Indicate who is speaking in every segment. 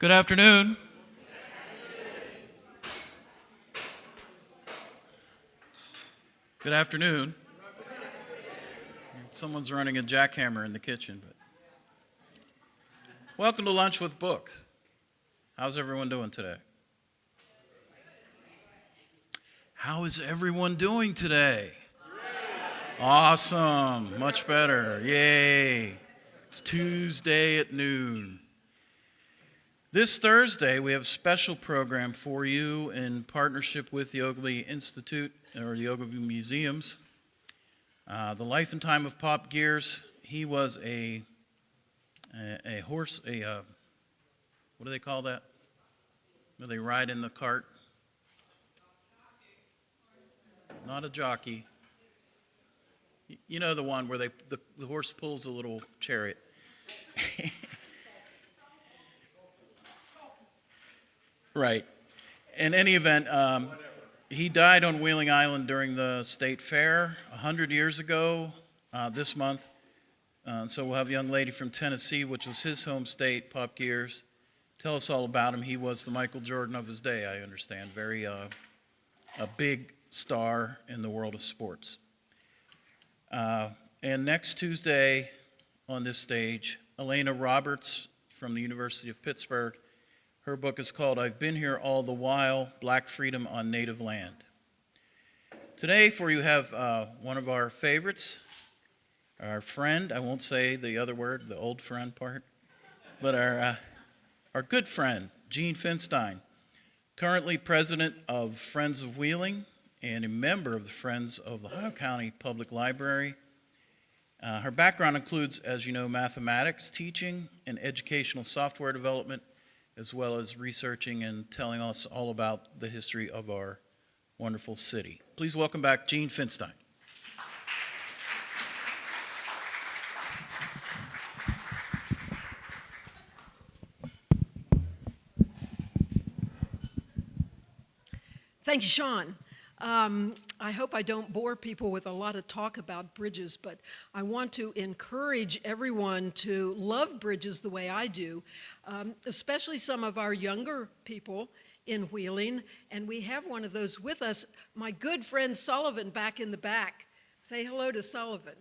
Speaker 1: Good afternoon. Good afternoon. Someone's running a jackhammer in the kitchen. But welcome to Lunch with Books. How's everyone doing today? How is everyone doing today? Awesome. Much better. Yay. It's Tuesday at noon. This Thursday, we have a special program for you in partnership with the Ogilvy Institute, or the Ogilvy Museums. The life and time of Pop Gears. He was a horse, what do they call that? Where they ride in the cart? Not a jockey. You know the one where the horse pulls a little chariot. Right. In any event, he died on Wheeling Island during the state fair 100 years ago this month. So we'll have a young lady from Tennessee, which was his home state, Pop Gears. Tell us all about him. He was the Michael Jordan of his day, I understand. Very a big star in the world of sports. And next Tuesday on this stage, Elena Roberts from the University of Pittsburgh. Her book is called I've Been Here All the While, Black Freedom on Native Land. Today for you have one of our favorites, our friend, I won't say the other word, the old friend part, but our good friend, Jeanne Finstein, currently president of Friends of Wheeling and a member of the Friends of the Ohio County Public Library. Her background includes, as you know, mathematics, teaching, and educational software development, as well as researching and telling us all about the history of our wonderful city. Please welcome back Jeanne Finstein.
Speaker 2: Thank you, Sean. I hope I don't bore people with a lot of talk about bridges, but I want to encourage everyone to love bridges the way I do, especially some of our younger people in Wheeling. And we have one of those with us, my good friend Sullivan back in the back. Say hello to Sullivan.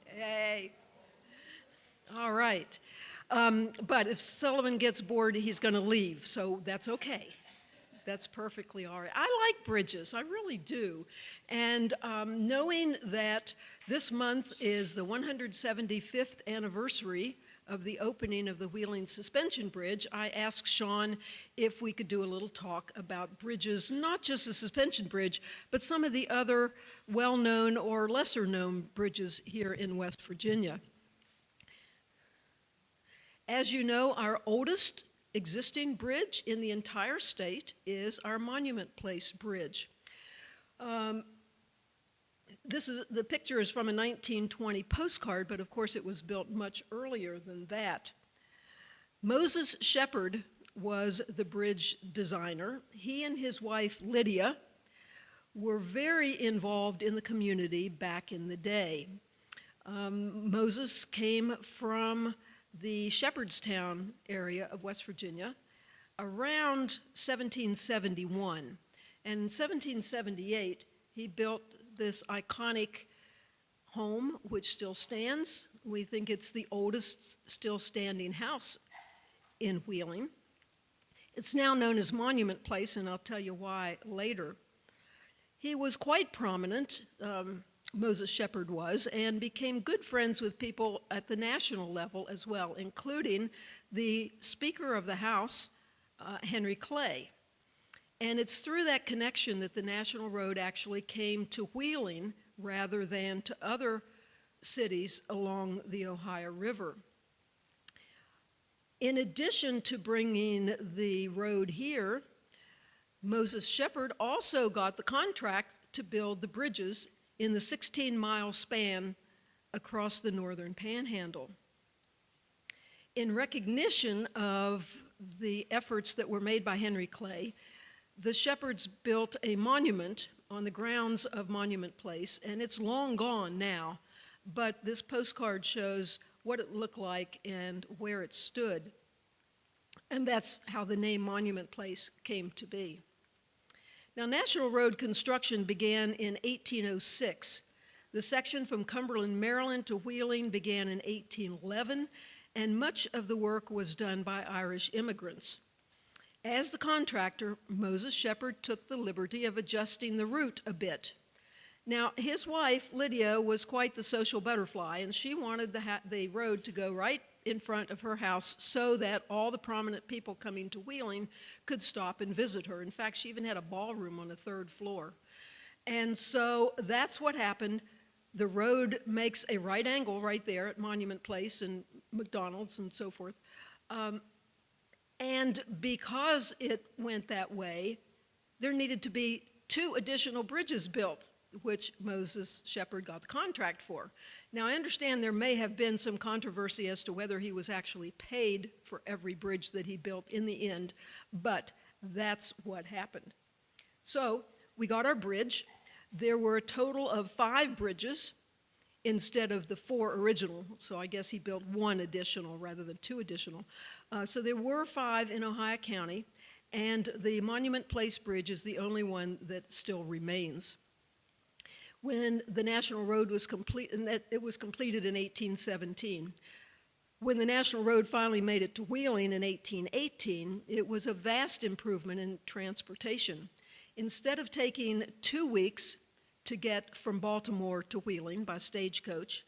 Speaker 2: Hey. All right. But if Sullivan gets bored, he's going to leave, so that's okay. That's perfectly all right. I like bridges, I really do. And knowing that this month is the 175th anniversary of the opening of the Wheeling Suspension Bridge, I asked Sean if we could do a little talk about bridges, not just the suspension bridge, but some of the other well-known or lesser-known bridges here in West Virginia. As you know, our oldest existing bridge in the entire state is our Monument Place Bridge. The picture is from a 1920 postcard, but of course it was built much earlier than that. Moses Shepard was the bridge designer. He and his wife Lydia were very involved in the community back in the day. Moses came from the Shepherdstown area of West Virginia around 1771. And in 1778, he built this iconic home, which still stands. We think it's the oldest still standing house in Wheeling. It's now known as Monument Place, and I'll tell you why later. He was quite prominent, Moses Shepard was, and became good friends with people at the national level as well, including the Speaker of the House, Henry Clay. And it's through that connection that the National Road actually came to Wheeling rather than to other cities along the Ohio River. In addition to bringing the road here, Moses Shepard also got the contract to build the bridges in the 16-mile span across the northern panhandle. In recognition of the efforts that were made by Henry Clay, the Shepards built a monument on the grounds of Monument Place, and it's long gone now, but this postcard shows what it looked like and where it stood. And that's how the name Monument Place came to be. Now, National Road construction began in 1806. The section from Cumberland, Maryland to Wheeling began in 1811, and much of the work was done by Irish immigrants. As the contractor, Moses Shepard took the liberty of adjusting the route a bit. Now, his wife, Lydia, was quite the social butterfly, and she wanted the road to go right in front of her house so that all the prominent people coming to Wheeling could stop and visit her. In fact, she even had a ballroom on the third floor. And so that's what happened. The road makes a right angle right there at Monument Place and McDonald's and so forth. And because it went that way, there needed to be 2 additional bridges built, which Moses Shepard got the contract for. Now, I understand there may have been some controversy as to whether he was actually paid for every bridge that he built in the end, but that's what happened. So we got our bridge. There were a total of 5 bridges instead of the 4 original, so I guess he built 1 additional rather than 2 additional. So there were 5 in Ohio County, and the Monument Place Bridge is the only one that still remains. When the National Road was complete, and that it was completed in 1817. When the National Road finally made it to Wheeling in 1818, it was a vast improvement in transportation. Instead of taking 2 weeks to get from Baltimore to Wheeling by stagecoach,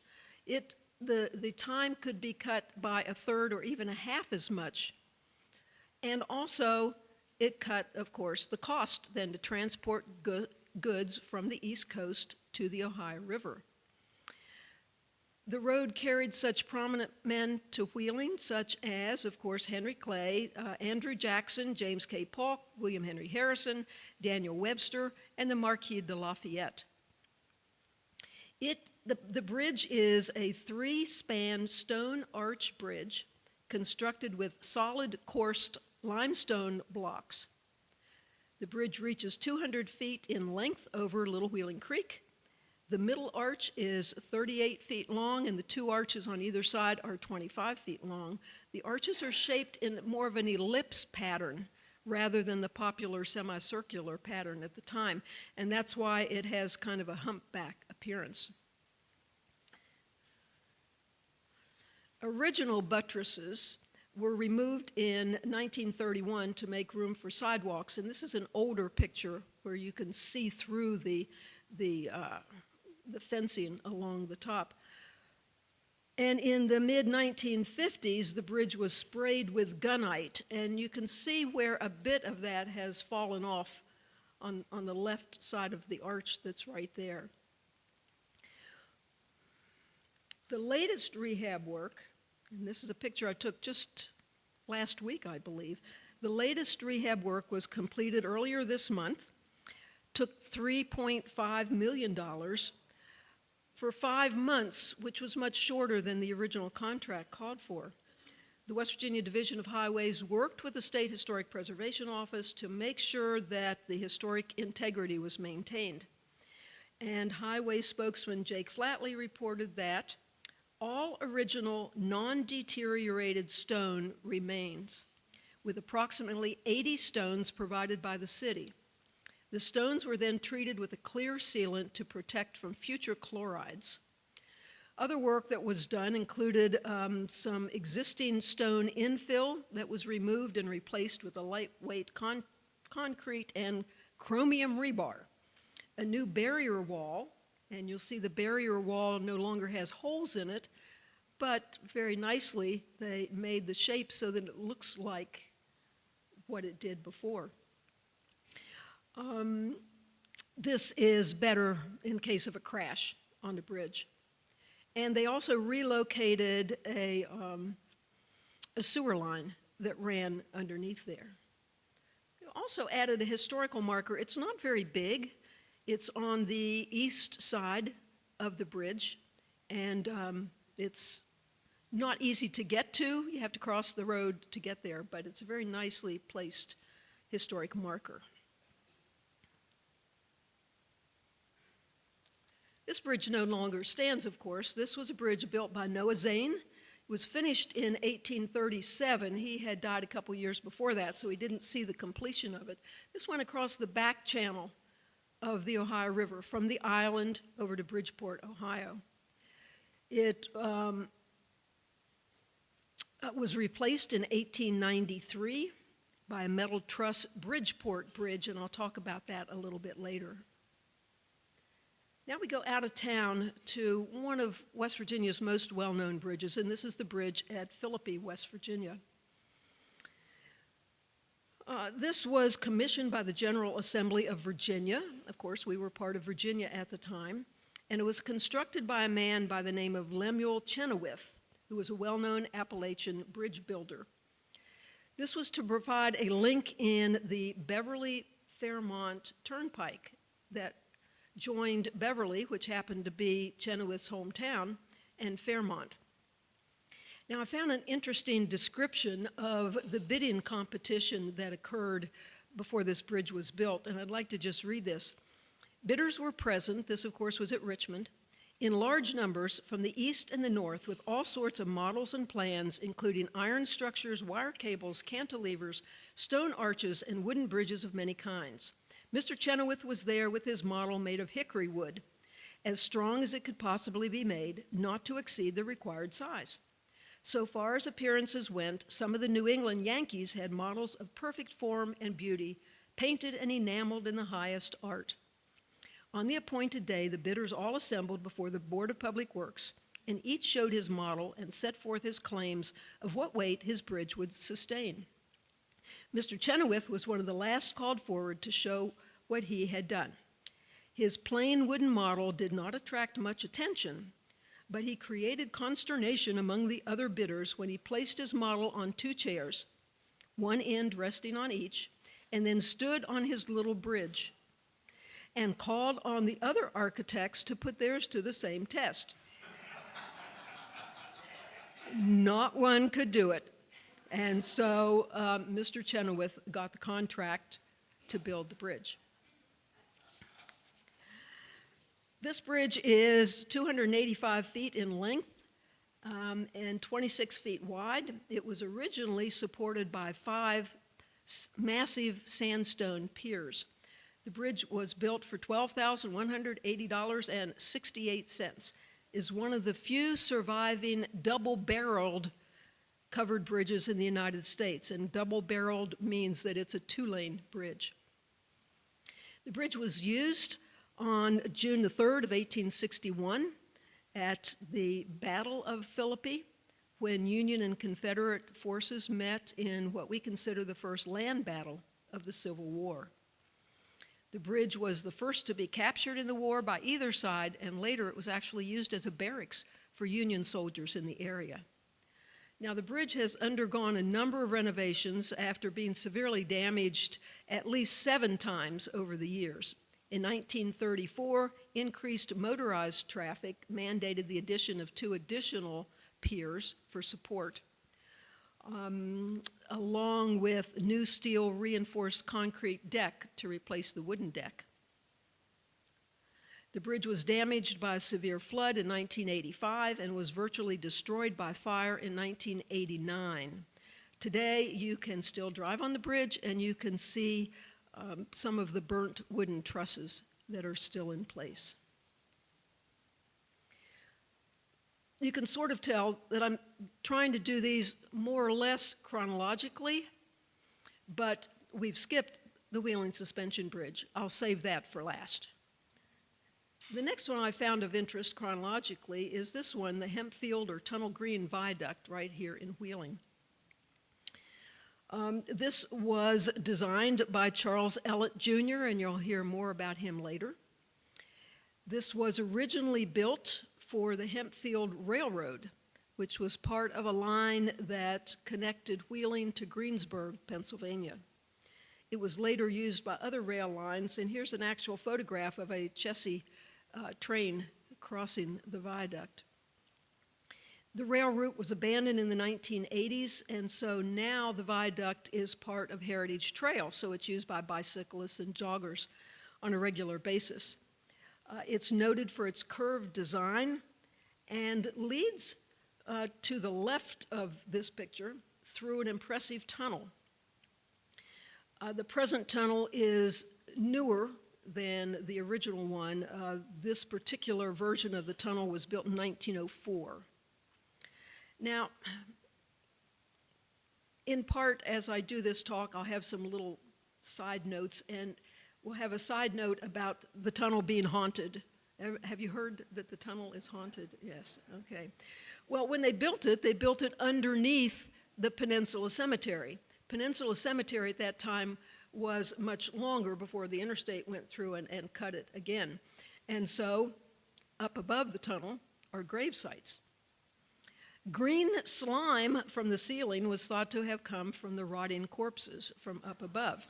Speaker 2: the time could be cut by a third or even a half as much. And also, it cut, of course, the cost then to transport goods from the East Coast to the Ohio River. The road carried such prominent men to Wheeling, such as, of course, Henry Clay, Andrew Jackson, James K. Polk, William Henry Harrison, Daniel Webster, and the Marquis de Lafayette. The bridge is a 3-span stone arch bridge constructed with solid coursed limestone blocks. The bridge reaches 200 feet in length over Little Wheeling Creek. The middle arch is 38 feet long, and the 2 arches on either side are 25 feet long. The arches are shaped in more of an ellipse pattern rather than the popular semicircular pattern at the time, and that's why it has kind of a humpback appearance. Original buttresses were removed in 1931 to make room for sidewalks, and this is an older picture where you can see through the fencing along the top. And in the mid-1950s, the bridge was sprayed with gunite, and you can see where a bit of that has fallen off on the left side of the arch that's right there. The latest rehab work, and this is a picture I took just last week, I believe. The latest rehab work was completed earlier this month, took $3.5 million for 5 months, which was much shorter than the original contract called for. The West Virginia Division of Highways worked with the State Historic Preservation Office to make sure that the historic integrity was maintained. And Highway spokesman Jake Flatley reported that all original non-deteriorated stone remains, with approximately 80 stones provided by the city. The stones were then treated with a clear sealant to protect from future chlorides. Other work that was done included some existing stone infill that was removed and replaced with a lightweight concrete and chromium rebar, a new barrier wall, and you'll see the barrier wall no longer has holes in it, but very nicely they made the shape so that it looks like what it did before. This is better in case of a crash on the bridge. And they also relocated a sewer line that ran underneath there. They also added a historical marker. It's not very big. It's on the east side of the bridge, and it's not easy to get to. You have to cross the road to get there, but it's a very nicely placed historic marker. This bridge no longer stands, of course. This was a bridge built by Noah Zane It was finished in 1837. He had died a couple years before that, so he didn't see the completion of it. This went across the back channel of the Ohio River from the island over to Bridgeport, Ohio. It was replaced in 1893 by a metal truss Bridgeport Bridge, and I'll talk about that a little bit later. Now we go out of town to one of West Virginia's most well-known bridges, and this is the bridge at Philippi, West Virginia. This was commissioned by the General Assembly of Virginia. Of course, we were part of Virginia at the time, and it was constructed by a man by the name of Lemuel Chenoweth, who was a well-known Appalachian bridge builder. This was to provide a link in the Beverly-Fairmont Turnpike that joined Beverly, which happened to be Chenoweth's hometown, and Fairmont. Now, I found an interesting description of the bidding competition that occurred before this bridge was built, and I'd like to just read this. Bidders were present, this of course was at Richmond, in large numbers from the east and the north with all sorts of models and plans, including iron structures, wire cables, cantilevers, stone arches, and wooden bridges of many kinds. Mr. Chenoweth was there with his model made of hickory wood, as strong as it could possibly be made, not to exceed the required size. So far as appearances went, some of the New England Yankees had models of perfect form and beauty, painted and enameled in the highest art. On the appointed day, the bidders all assembled before the Board of Public Works, and each showed his model and set forth his claims of what weight his bridge would sustain. Mr. Chenoweth was one of the last called forward to show what he had done. His plain wooden model did not attract much attention, but he created consternation among the other bidders when he placed his model on two chairs, one end resting on each, and then stood on his little bridge and called on the other architects to put theirs to the same test. Not one could do it. And so Mr. Chenoweth got the contract to build the bridge. This bridge is 285 feet in length and 26 feet wide. It was originally supported by 5 massive sandstone piers. The bridge was built for $12,180.68. Is one of the few surviving double-barreled covered bridges in the United States, and double-barreled means that it's a 2-lane bridge. The bridge was used on June the 3rd of 1861 at the Battle of Philippi, when Union and Confederate forces met in what we consider the first land battle of the Civil War. The bridge was the first to be captured in the war by either side, and later it was actually used as a barracks for Union soldiers in the area. Now, the bridge has undergone a number of renovations after being severely damaged at least 7 times over the years. In 1934, increased motorized traffic mandated the addition of 2 additional piers for support, along with new steel reinforced concrete deck to replace the wooden deck. The bridge was damaged by a severe flood in 1985 and was virtually destroyed by fire in 1989. Today, you can still drive on the bridge and you can see some of the burnt wooden trusses that are still in place. You can sort of tell that I'm trying to do these more or less chronologically, but we've skipped the Wheeling Suspension Bridge. I'll save that for last. The next one I found of interest chronologically is this one, the Hempfield or Tunnel Green Viaduct right here in Wheeling. This was designed by Charles Ellett Jr., and you'll hear more about him later. This was originally built for the Hempfield Railroad, which was part of a line that connected Wheeling to Greensburg, Pennsylvania. It was later used by other rail lines, and here's an actual photograph of a Chessie train crossing the viaduct. The rail route was abandoned in the 1980s, and so now the viaduct is part of Heritage Trail, so it's used by bicyclists and joggers on a regular basis. It's noted for its curved design and leads to the left of this picture through an impressive tunnel. The present tunnel is newer than the original one. This particular version of the tunnel was built in 1904. Now, in part, as I do this talk, I'll have some little side notes, and we'll have a side note about the tunnel being haunted. Have you heard that the tunnel is haunted? Yes, okay. Well, when they built it underneath the Peninsula Cemetery. Peninsula Cemetery at that time was much longer before the interstate went through and cut it again. And so, up above the tunnel are grave sites. Green slime from the ceiling was thought to have come from the rotting corpses from up above.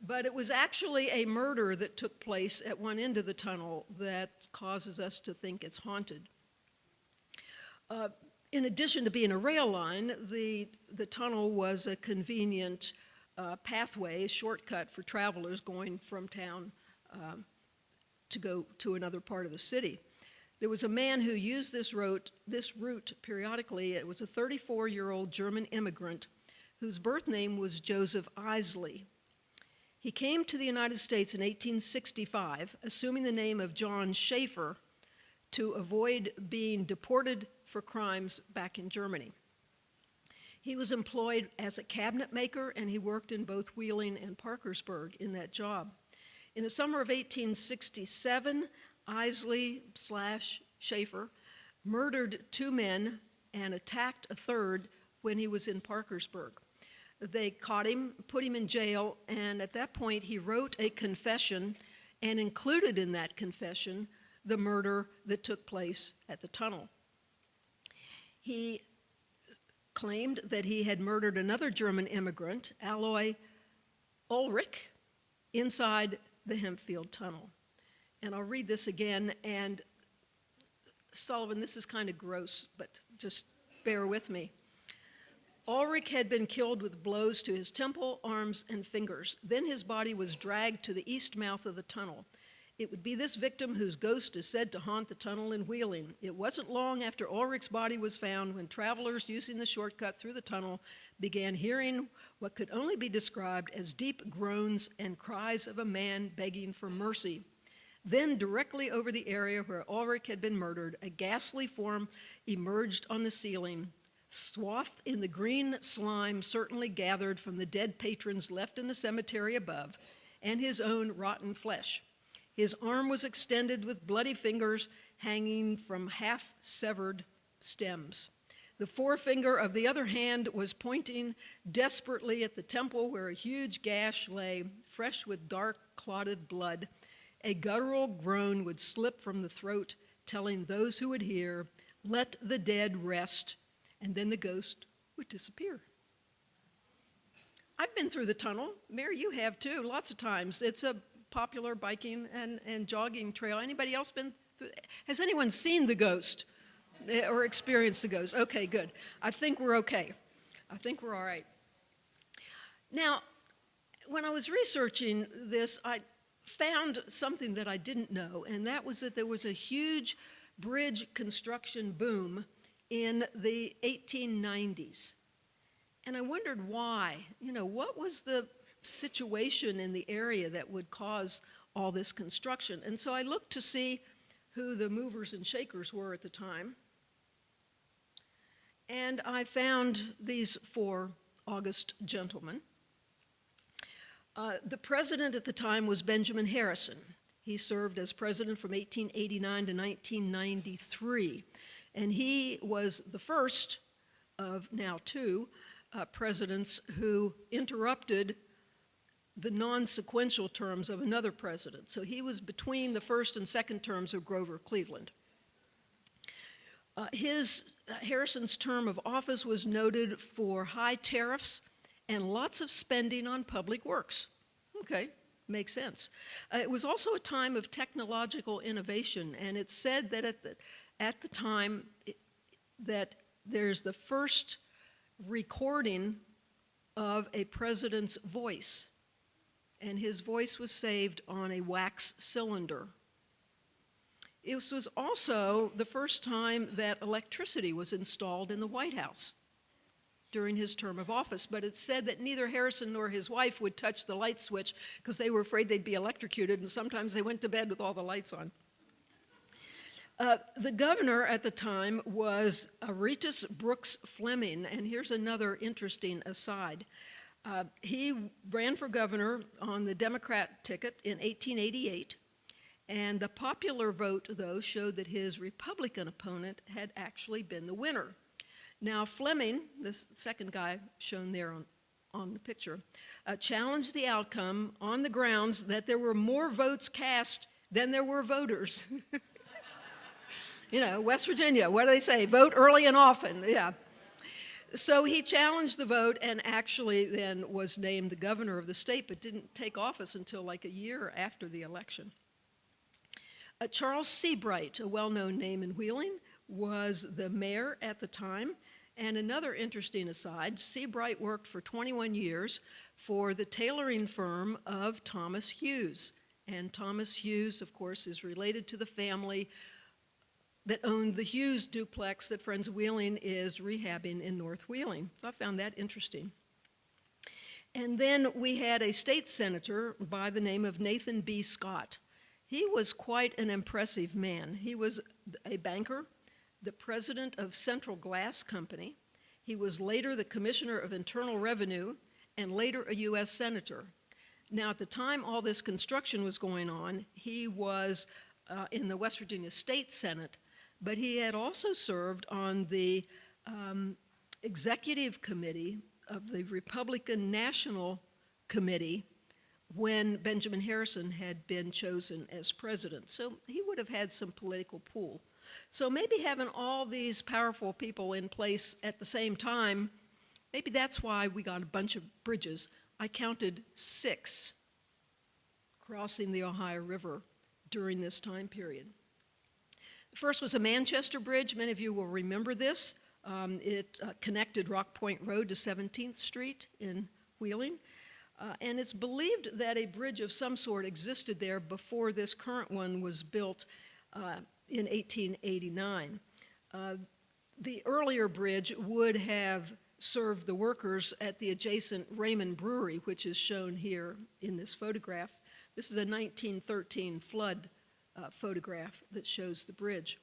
Speaker 2: But it was actually a murder that took place at one end of the tunnel that causes us to think it's haunted. In addition to being a rail line, the tunnel was a convenient pathway, shortcut for travelers going from town to go to another part of the city. There was a man who used this route periodically. It was a 34-year-old German immigrant whose birth name was Joseph Isley. He came to the United States in 1865, assuming the name of John Schaefer to avoid being deported for crimes back in Germany. He was employed as a cabinet maker, and he worked in both Wheeling and Parkersburg in that job. In the summer of 1867, Isley/Schaefer murdered 2 men and attacked a third when he was in Parkersburg. They caught him, put him in jail, and at that point he wrote a confession and included in that confession the murder that took place at the tunnel. He claimed that he had murdered another German immigrant, Aloy Ulrich, inside the Hempfield Tunnel. And I'll read this again, and Sullivan, this is kind of gross, but just bear with me. Ulrich had been killed with blows to his temple, arms, and fingers. Then his body was dragged to the east mouth of the tunnel. It would be this victim whose ghost is said to haunt the tunnel in Wheeling. It wasn't long after Ulrich's body was found when travelers using the shortcut through the tunnel began hearing what could only be described as deep groans and cries of a man begging for mercy. Then, directly over the area where Ulrich had been murdered, a ghastly form emerged on the ceiling, swathed in the green slime certainly gathered from the dead patrons left in the cemetery above, and his own rotten flesh. His arm was extended with bloody fingers hanging from half-severed stems. The forefinger of the other hand was pointing desperately at the temple where a huge gash lay, fresh with dark, clotted blood. A guttural groan would slip from the throat, telling those who would hear, "Let the dead rest," and then the ghost would disappear. I've been through the tunnel. Mary, you have too, lots of times. It's a popular biking and jogging trail. Anybody else been through? Has anyone seen the ghost or experienced the ghost? Okay, good. I think we're okay. I think we're all right. Now, when I was researching this, I found something that I didn't know, and that was that there was a huge bridge construction boom in the 1890s. And I wondered why. What was the situation in the area that would cause all this construction? And so I looked to see who the movers and shakers were at the time. And I found these 4 august gentlemen. The president at the time was Benjamin Harrison. He served as president from 1889 to 1993. And he was the first of now 2 presidents who interrupted the non-sequential terms of another president. So he was between the first and second terms of Grover Cleveland. Harrison's term of office was noted for high tariffs and lots of spending on public works. Okay, makes sense. It was also a time of technological innovation, and it's said that at the time that there's the first recording of a president's voice, and his voice was saved on a wax cylinder. It was also the first time that electricity was installed in the White House during his term of office, but it's said that neither Harrison nor his wife would touch the light switch because they were afraid they'd be electrocuted, and sometimes they went to bed with all the lights on. The governor at the time was Aretas Brooks Fleming, and here's another interesting aside. He ran for governor on the Democrat ticket in 1888, and the popular vote, though, showed that his Republican opponent had actually been the winner. Now, Fleming, this second guy shown there on the picture, challenged the outcome on the grounds that there were more votes cast than there were voters. You know, West Virginia, what do they say? Vote early and often, yeah. So he challenged the vote and actually then was named the governor of the state, but didn't take office until like a year after the election. Charles Seabright, a well-known name in Wheeling, was the mayor at the time. And another interesting aside, Seabright worked for 21 years for the tailoring firm of Thomas Hughes. And Thomas Hughes, of course, is related to the family that owned the Hughes duplex that Friends of Wheeling is rehabbing in North Wheeling. So I found that interesting. And then we had a state senator by the name of Nathan B. Scott. He was quite an impressive man. He was a banker, the president of Central Glass Company. He was later the Commissioner of Internal Revenue and later a U.S. Senator. Now, at the time all this construction was going on, he was in the West Virginia State Senate, but he had also served on the executive committee of the Republican National Committee when Benjamin Harrison had been chosen as president. So he would have had some political pull. So maybe having all these powerful people in place at the same time, maybe that's why we got a bunch of bridges. I counted 6 crossing the Ohio River during this time period. The first was a Manchester Bridge. Many of you will remember this. It connected Rock Point Road to 17th Street in Wheeling. And it's believed that a bridge of some sort existed there before this current one was built in 1889. The earlier bridge would have served the workers at the adjacent Raymond Brewery, which is shown here in this photograph. This is a 1913 flood photograph that shows the bridge.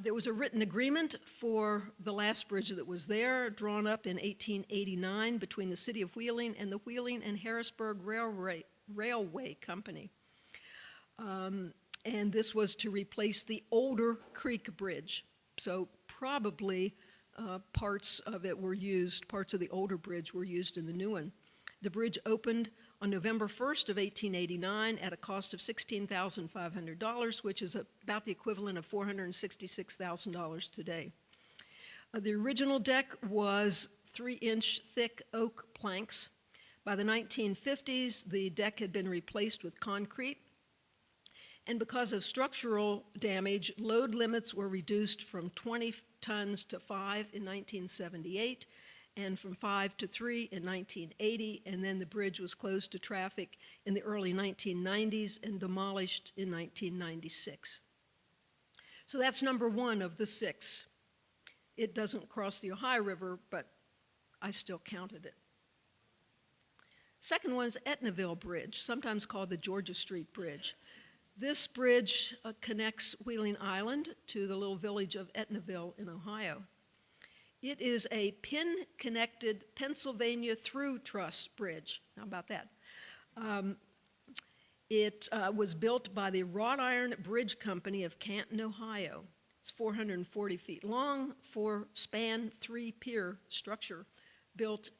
Speaker 2: There was a written agreement for the last bridge that was there, drawn up in 1889 between the city of Wheeling and the Wheeling and Harrisburg Railway Company. And this was to replace the older Creek Bridge. So probably parts of the older bridge were used in the new one. The bridge opened on November 1st of 1889 at a cost of $16,500, which is about the equivalent of $466,000 today. The original deck was 3-inch thick oak planks. By the 1950s, the deck had been replaced with concrete. And because of structural damage, load limits were reduced from 20 tons to 5 in 1978, and from 5 to 3 in 1980, and then the bridge was closed to traffic in the early 1990s and demolished in 1996. So that's number 1 of the 6. It doesn't cross the Ohio River, but I still counted it. Second one is Etnaville Bridge, sometimes called the Georgia Street Bridge. This bridge connects Wheeling Island to the little village of Etnaville in Ohio. It is a pin-connected Pennsylvania through truss bridge. How about that? It was built by the Wrought Iron Bridge Company of Canton, Ohio. It's 440 feet long, 4-span, 3-pier structure built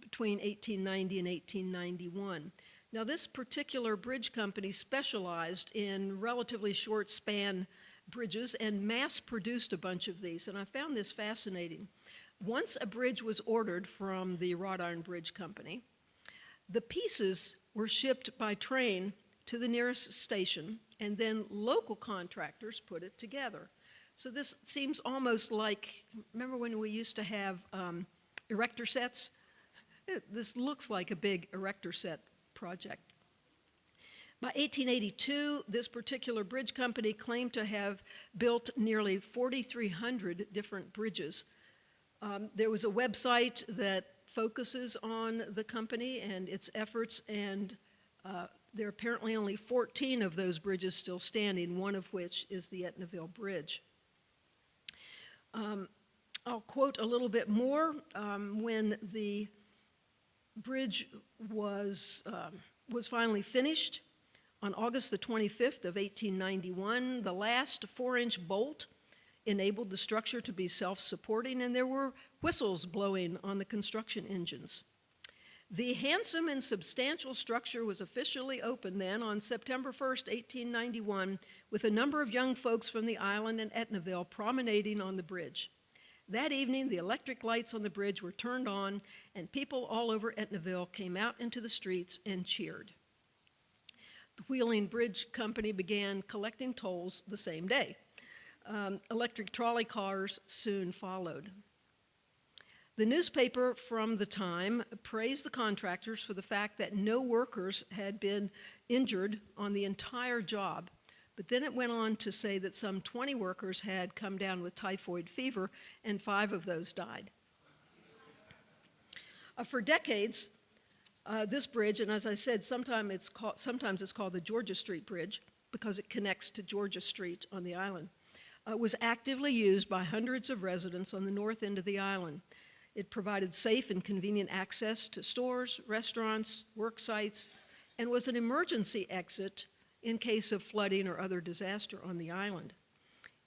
Speaker 2: between 1890 and 1891. Now, this particular bridge company specialized in relatively short span bridges and mass-produced a bunch of these, and I found this fascinating. Once a bridge was ordered from the Wrought Iron Bridge Company, the pieces were shipped by train to the nearest station, and then local contractors put it together. So this seems almost like, remember when we used to have erector sets? This looks like a big erector set project. By 1882, this particular bridge company claimed to have built nearly 4,300 different bridges. There was a website that focuses on the company and its efforts, and there are apparently only 14 of those bridges still standing, one of which is the Etnaville Bridge. I'll quote a little bit more. When the bridge was finally finished, on August the 25th of 1891, the last 4-inch bolt enabled the structure to be self-supporting, and there were whistles blowing on the construction engines. The handsome and substantial structure was officially opened then on September 1st, 1891, with a number of young folks from the island and Etnaville promenading on the bridge. That evening, the electric lights on the bridge were turned on, and people all over Etnaville came out into the streets and cheered. The Wheeling Bridge Company began collecting tolls the same day. Electric trolley cars soon followed. The newspaper from the time praised the contractors for the fact that no workers had been injured on the entire job, but then it went on to say that some 20 workers had come down with typhoid fever, and 5 of those died. For decades, this bridge, and as I said, sometimes it's called the Georgia Street Bridge because it connects to Georgia Street on the island, was actively used by hundreds of residents on the north end of the island. It provided safe and convenient access to stores, restaurants, work sites, and was an emergency exit in case of flooding or other disaster on the island.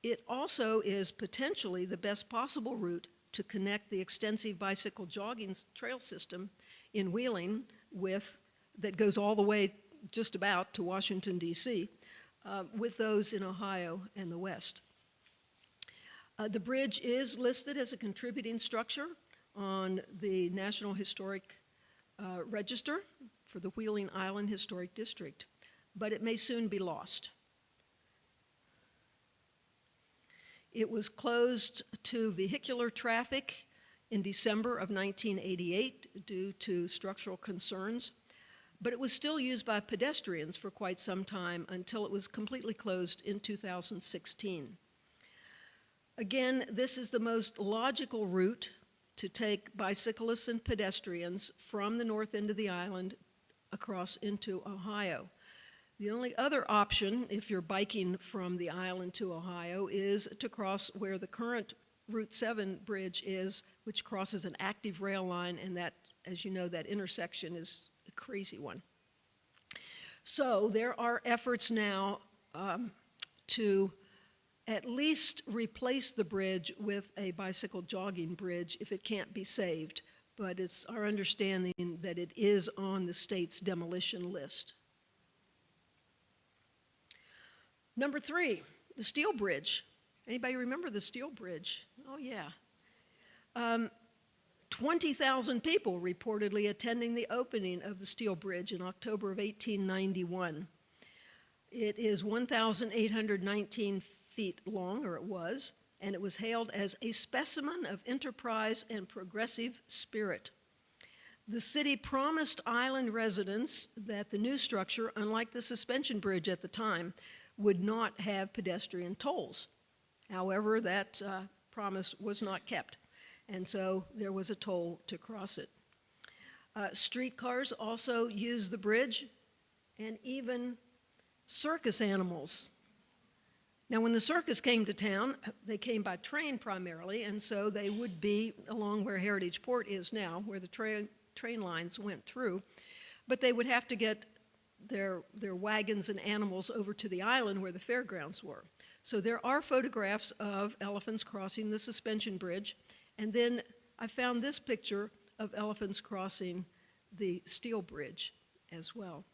Speaker 2: It also is potentially the best possible route to connect the extensive bicycle jogging trail system in Wheeling that goes all the way just about to Washington, D.C., with those in Ohio and the West. The bridge is listed as a contributing structure on the National Historic Register for the Wheeling Island Historic District, but it may soon be lost. It was closed to vehicular traffic in December of 1988 due to structural concerns, but it was still used by pedestrians for quite some time until it was completely closed in 2016. Again, this is the most logical route to take bicyclists and pedestrians from the north end of the island across into Ohio. The only other option, if you're biking from the island to Ohio, is to cross where the current Route 7 bridge is, which crosses an active rail line, and that, as you know, that intersection is a crazy one. So there are efforts now to at least replace the bridge with a bicycle jogging bridge if it can't be saved, but it's our understanding that it is on the state's demolition list. Number 3, the steel bridge. Anybody remember the steel bridge? Oh yeah. 20,000 people reportedly attending the opening of the steel bridge in October of 1891. It is 1,819 feet long, or it was, and it was hailed as a specimen of enterprise and progressive spirit. The city promised island residents that the new structure, unlike the suspension bridge at the time, would not have pedestrian tolls. However, that promise was not kept, and so there was a toll to cross it. Streetcars also used the bridge, and even circus animals. Now, when the circus came to town, they came by train primarily, and so they would be along where Heritage Port is now, where the train lines went through, but they would have to get their wagons and animals over to the island where the fairgrounds were. So there are photographs of elephants crossing the suspension bridge, and then I found this picture of elephants crossing the steel bridge as well.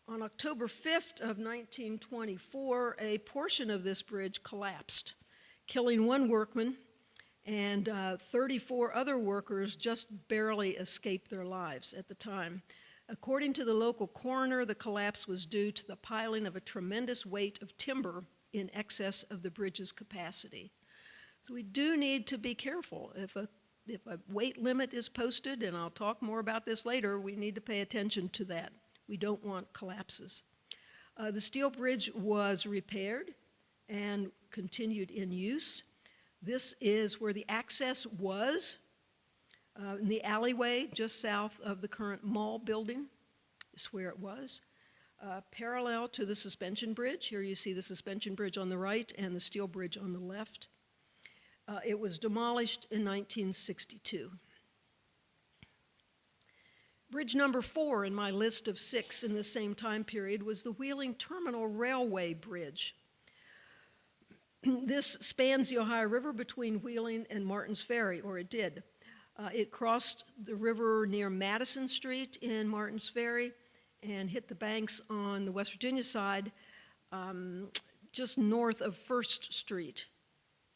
Speaker 2: On October 5th of 1924, a portion of this bridge collapsed, killing 1 workman, and 34 other workers just barely escaped their lives at the time. According to the local coroner, the collapse was due to the piling of a tremendous weight of timber in excess of the bridge's capacity. So we do need to be careful. If a weight limit is posted, and I'll talk more about this later, we need to pay attention to that. We don't want collapses. The steel bridge was repaired and continued in use. This is where the access was, in the alleyway just south of the current mall building. Is where it was. Parallel to the suspension bridge. Here you see the suspension bridge on the right and the steel bridge on the left. It was demolished in 1962. Bridge number 4 in my list of 6 in the same time period was the Wheeling Terminal Railway Bridge. This spans the Ohio River between Wheeling and Martins Ferry, or it did. It crossed the river near Madison Street in Martins Ferry and hit the banks on the West Virginia side, just north of First Street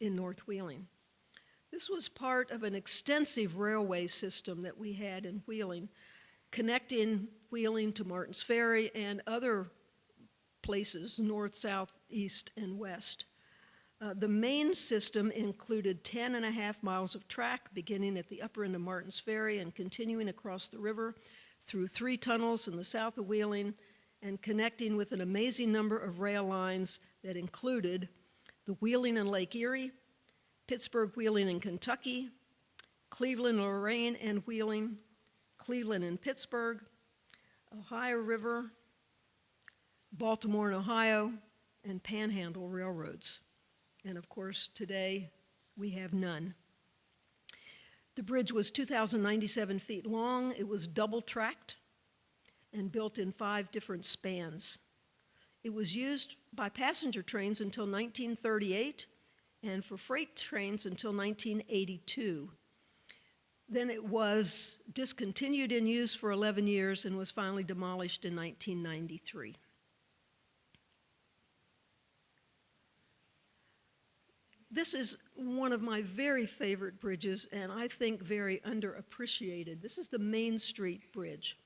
Speaker 2: in North Wheeling. This was part of an extensive railway system that we had in Wheeling, connecting Wheeling to Martins Ferry and other places, north, south, east, and west. The main system included 10.5 miles of track beginning at the upper end of Martins Ferry and continuing across the river through 3 tunnels in the south of Wheeling and connecting with an amazing number of rail lines that included the Wheeling and Lake Erie, Pittsburgh, Wheeling and Kentucky, Cleveland, Lorain and Wheeling, Cleveland and Pittsburgh, Ohio River, Baltimore and Ohio, and Panhandle railroads. And of course, today we have none. The bridge was 2,097 feet long. It was double-tracked and built in 5 different spans. It was used by passenger trains until 1938 and for freight trains until 1982. Then it was discontinued in use for 11 years and was finally demolished in 1993. This is one of my very favorite bridges, and I think very underappreciated. This is the Main Street Bridge.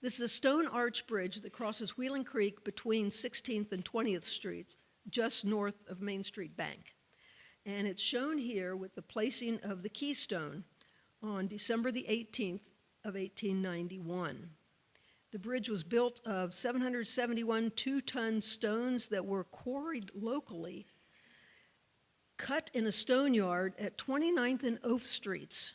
Speaker 2: This is a stone arch bridge that crosses Wheeling Creek between 16th and 20th Streets, just north of Main Street Bank. And it's shown here with the placing of the keystone on December the 18th of 1891. The bridge was built of 771 2-ton stones that were quarried locally, cut in a stone yard at 29th and Oath Streets.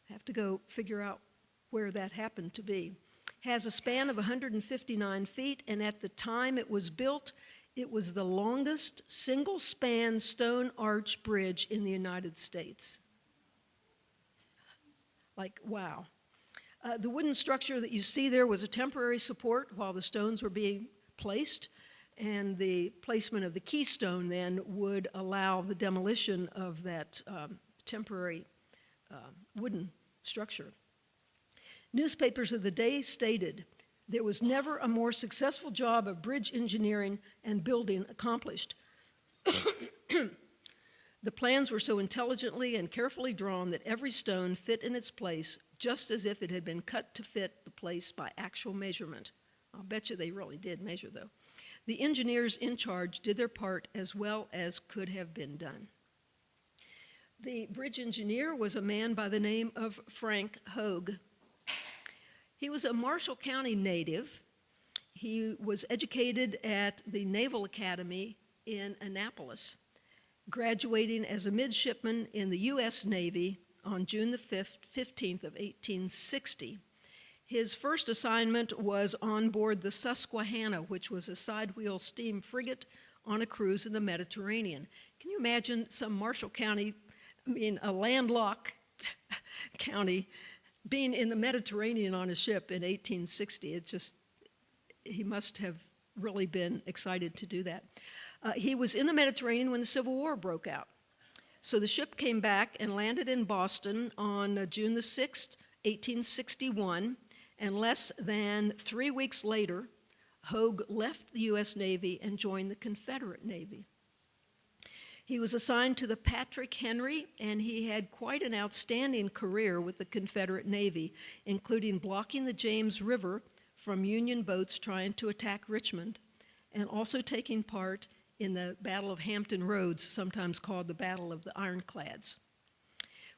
Speaker 2: I have to go figure out where that happened to be. Has a span of 159 feet, and at the time it was built, it was the longest single-span stone arch bridge in the United States. Like, wow. The wooden structure that you see there was a temporary support while the stones were being placed, and the placement of the keystone then would allow the demolition of that temporary wooden structure. Newspapers of the day stated, "There was never a more successful job of bridge engineering and building accomplished." The plans were so intelligently and carefully drawn that every stone fit in its place just as if it had been cut to fit the place by actual measurement. I'll bet you they really did measure, though. The engineers in charge did their part as well as could have been done. The bridge engineer was a man by the name of Frank Hogue. He was a Marshall County native. He was educated at the Naval Academy in Annapolis, graduating as a midshipman in the U.S. Navy on June the 15th of 1860. His first assignment was on board the Susquehanna, which was a sidewheel steam frigate on a cruise in the Mediterranean. Can you imagine some Marshall County, a landlocked county, being in the Mediterranean on a ship in 1860? He must have really been excited to do that. He was in the Mediterranean when the Civil War broke out. So the ship came back and landed in Boston on June the 6th, 1861. And less than 3 weeks later, Hogue left the U.S. Navy and joined the Confederate Navy. He was assigned to the Patrick Henry, and he had quite an outstanding career with the Confederate Navy, including blocking the James River from Union boats trying to attack Richmond, and also taking part in the Battle of Hampton Roads, sometimes called the Battle of the Ironclads.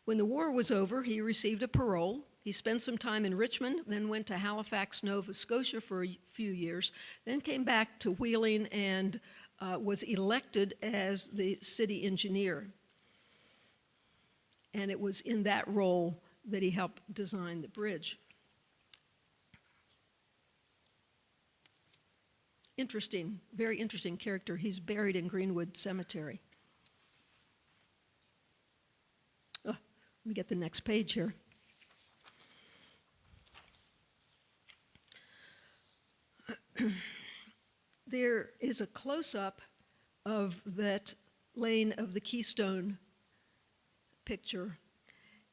Speaker 2: When the war was over, he received a parole. He spent some time in Richmond, then went to Halifax, Nova Scotia for a few years, then came back to Wheeling and was elected as the city engineer. And it was in that role that he helped design the bridge. Interesting, very interesting character. He's buried in Greenwood Cemetery. Oh, let me get the next page here. There is a close-up of that lane of the Keystone picture,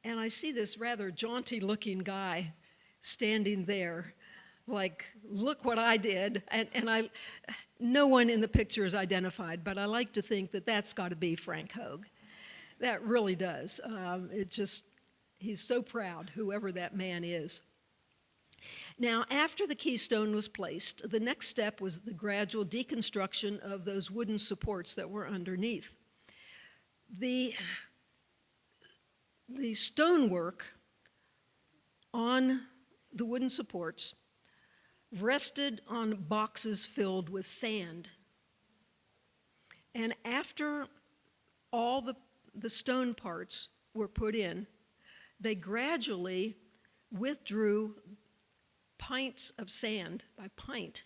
Speaker 2: and I see this rather jaunty-looking guy standing there, like, look what I did, and no one in the picture is identified, but I like to think that that's got to be Frank Hogue. That really does. He's so proud, whoever that man is. Now, after the keystone was placed, the next step was the gradual deconstruction of those wooden supports that were underneath. The stonework on the wooden supports rested on boxes filled with sand. And after all the stone parts were put in, they gradually withdrew pints of sand by pint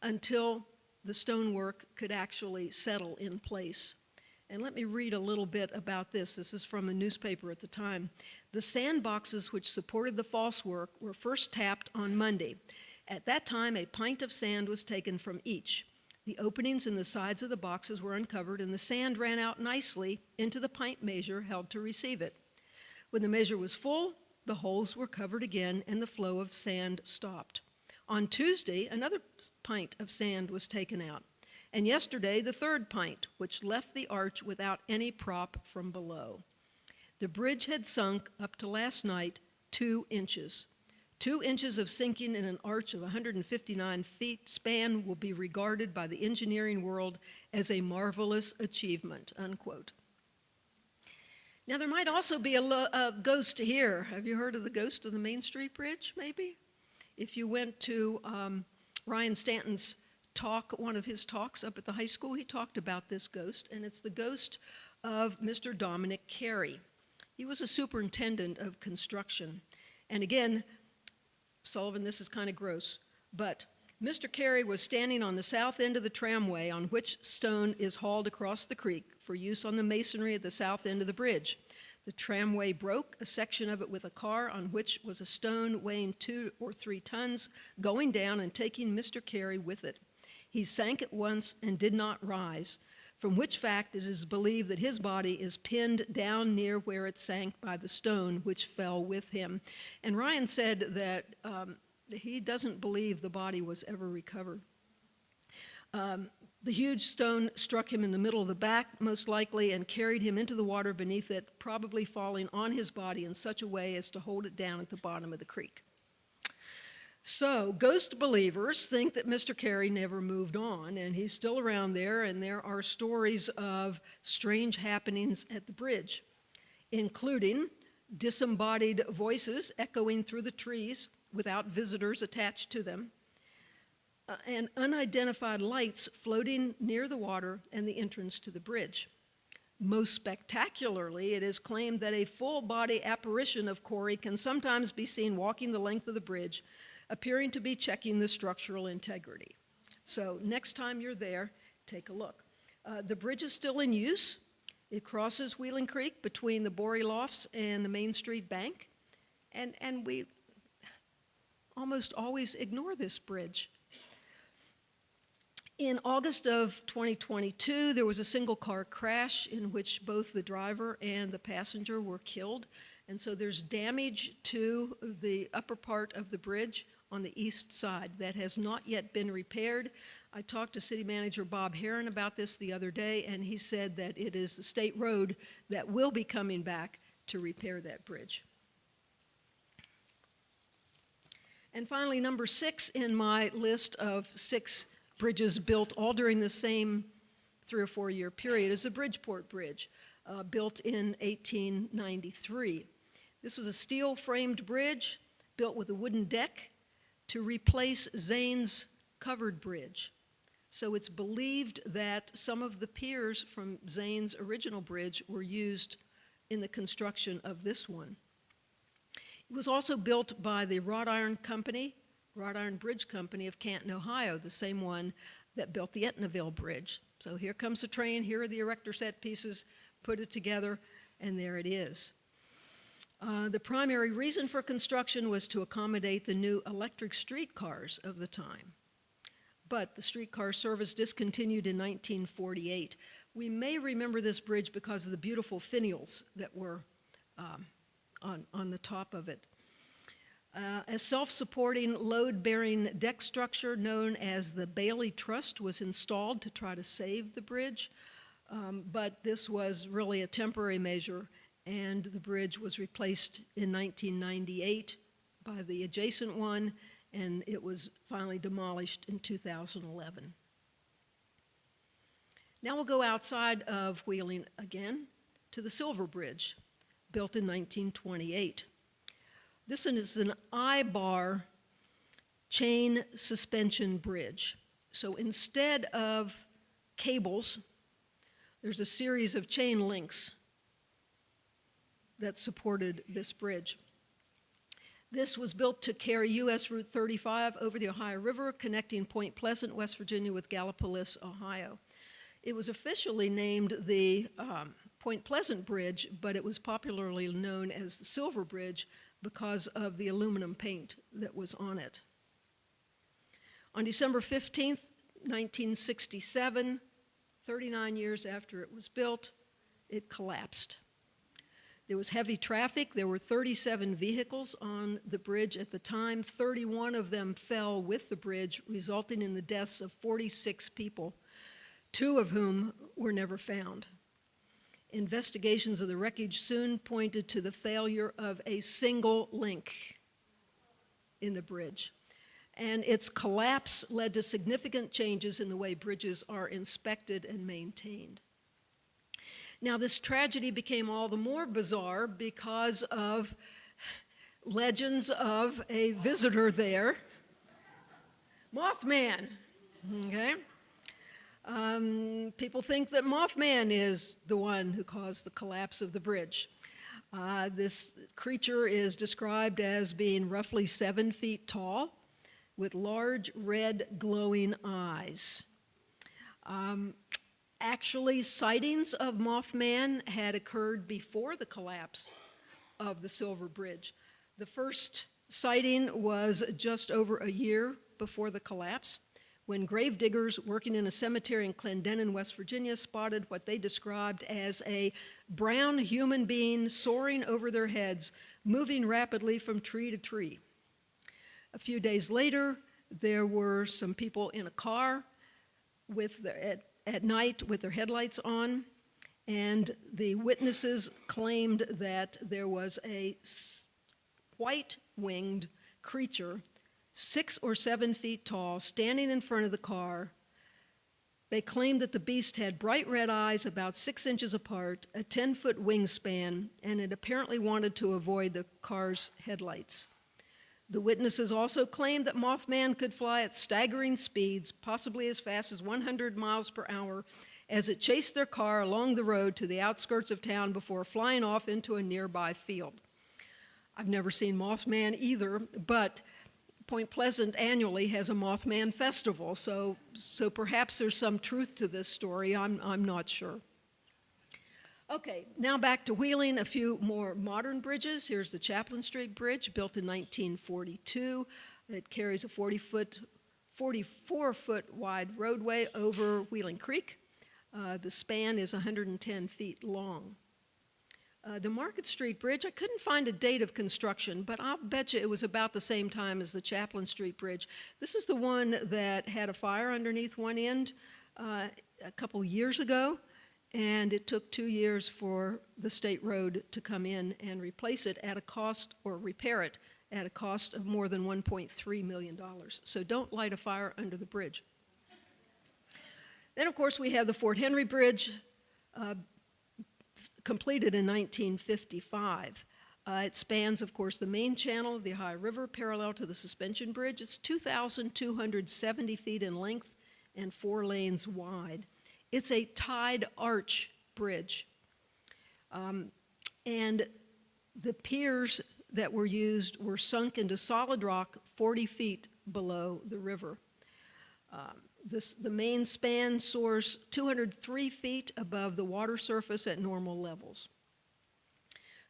Speaker 2: until the stonework could actually settle in place. And let me read a little bit about this. This is from a newspaper at the time. The sand boxes which supported the falsework were first tapped on Monday. At that time, a pint of sand was taken from each. The openings in the sides of the boxes were uncovered, and the sand ran out nicely into the pint measure held to receive it. When the measure was full, the holes were covered again, and the flow of sand stopped. On Tuesday, another pint of sand was taken out, and yesterday the third pint, which left the arch without any prop from below. The bridge had sunk up to last night 2 inches. 2 inches of sinking in an arch of 159 feet span will be regarded by the engineering world as a marvelous achievement, unquote. Now, there might also be a ghost here. Have you heard of the ghost of the Main Street Bridge, maybe? If you went to Ryan Stanton's talk, one of his talks up at the high school, he talked about this ghost, and it's the ghost of Mr. Dominic Carey. He was a superintendent of construction. And again, Sullivan, this is kind of gross, but Mr. Carey was standing on the south end of the tramway on which stone is hauled across the creek for use on the masonry at the south end of the bridge. The tramway broke, a section of it with a car on which was a stone weighing 2 or 3 tons, going down and taking Mr. Carey with it. He sank at once and did not rise, from which fact it is believed that his body is pinned down near where it sank by the stone which fell with him. And Ryan said that he doesn't believe the body was ever recovered. The huge stone struck him in the middle of the back, most likely, and carried him into the water beneath it, probably falling on his body in such a way as to hold it down at the bottom of the creek. So, ghost believers think that Mr. Carey never moved on, and he's still around there, and there are stories of strange happenings at the bridge, including disembodied voices echoing through the trees without visitors attached to them, and unidentified lights floating near the water and the entrance to the bridge. Most spectacularly, it is claimed that a full-body apparition of Corey can sometimes be seen walking the length of the bridge, appearing to be checking the structural integrity. So next time you're there, take a look. The bridge is still in use. It crosses Wheeling Creek between the Bory Lofts and the Main Street Bank, and we almost always ignore this bridge. In August of 2022, there was a single-car crash in which both the driver and the passenger were killed, and so there's damage to the upper part of the bridge on the east side that has not yet been repaired. I talked to City Manager Bob Herron about this the other day, and he said that it is the state road that will be coming back to repair that bridge. And finally, number 6 in my list of 6 bridges built all during the same 3 or 4 year period is the Bridgeport Bridge, built in 1893. This was a steel-framed bridge built with a wooden deck to replace Zane's covered bridge. So it's believed that some of the piers from Zane's original bridge were used in the construction of this one. It was also built by the Wrought Iron Bridge Company of Canton, Ohio, the same one that built the Etnaville Bridge. So here comes the train, here are the erector set pieces, put it together, and there it is. The primary reason for construction was to accommodate the new electric streetcars of the time. But the streetcar service discontinued in 1948. We may remember this bridge because of the beautiful finials that were on the top of it. A self-supporting load-bearing deck structure known as the Bailey Truss was installed to try to save the bridge, but this was really a temporary measure, and the bridge was replaced in 1998 by the adjacent one, and it was finally demolished in 2011. Now we'll go outside of Wheeling again to the Silver Bridge, built in 1928. This one is an I-bar chain suspension bridge. So instead of cables, there's a series of chain links that supported this bridge. This was built to carry U.S. Route 35 over the Ohio River, connecting Point Pleasant, West Virginia with Gallipolis, Ohio. It was officially named the Point Pleasant Bridge, but it was popularly known as the Silver Bridge because of the aluminum paint that was on it. On December 15th, 1967, 39 years after it was built, it collapsed. There was heavy traffic. There were 37 vehicles on the bridge at the time. 31 of them fell with the bridge, resulting in the deaths of 46 people, 2 of whom were never found. Investigations of the wreckage soon pointed to the failure of a single link in the bridge. And its collapse led to significant changes in the way bridges are inspected and maintained. Now, this tragedy became all the more bizarre because of legends of a visitor there, Mothman, okay? People think that Mothman is the one who caused the collapse of the bridge. This creature is described as being roughly 7 feet tall with large red glowing eyes. Actually, sightings of Mothman had occurred before the collapse of the Silver Bridge. The first sighting was just over a year before the collapse, when gravediggers working in a cemetery in Clendenin, West Virginia, spotted what they described as a brown human being soaring over their heads, moving rapidly from tree to tree. A few days later, there were some people in a car at night with their headlights on, and the witnesses claimed that there was a white-winged creature 6 or 7 feet tall, standing in front of the car. They claimed that the beast had bright red eyes about 6 inches apart, a 10-foot wingspan, and it apparently wanted to avoid the car's headlights. The witnesses also claimed that Mothman could fly at staggering speeds, possibly as fast as 100 miles per hour, as it chased their car along the road to the outskirts of town before flying off into a nearby field. I've never seen Mothman either, but Point Pleasant annually has a Mothman festival, so perhaps there's some truth to this story. I'm not sure. Okay, now back to Wheeling, a few more modern bridges. Here's the Chaplain Street Bridge, built in 1942. It carries a 44-foot wide roadway over Wheeling Creek. The span is 110 feet long. The Market Street Bridge, I couldn't find a date of construction, but I'll bet you it was about the same time as the Chaplain Street Bridge. This is the one that had a fire underneath one end a couple years ago, and it took 2 years for the state road to come in and replace it at a cost, or repair it at a cost of more than $1.3 million. So don't light a fire under the bridge. Then, of course, we have the Fort Henry Bridge, completed in 1955. It spans, of course, the main channel of the Ohio River parallel to the suspension bridge. It's 2,270 feet in length and 4 lanes wide. It's a tied arch bridge. And the piers that were used were sunk into solid rock 40 feet below the river. The main span soars 203 feet above the water surface at normal levels.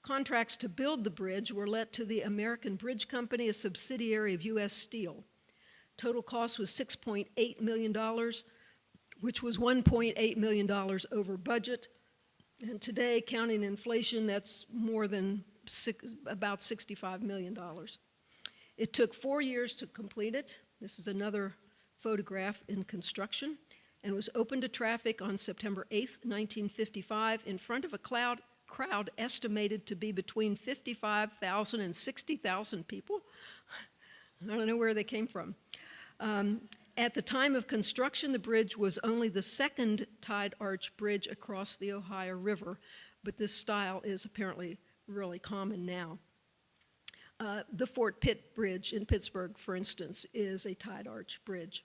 Speaker 2: Contracts to build the bridge were let to the American Bridge Company, a subsidiary of U.S. Steel. Total cost was $6.8 million, which was $1.8 million over budget. And today, counting inflation, that's more than about $65 million. It took 4 years to complete it. This is another photograph in construction, and was opened to traffic on September 8th, 1955, in front of a crowd estimated to be between 55,000 and 60,000 people. I don't know where they came from. At the time of construction, the bridge was only the second tied arch bridge across the Ohio River, but this style is apparently really common now. The Fort Pitt Bridge in Pittsburgh, for instance, is a tied arch bridge.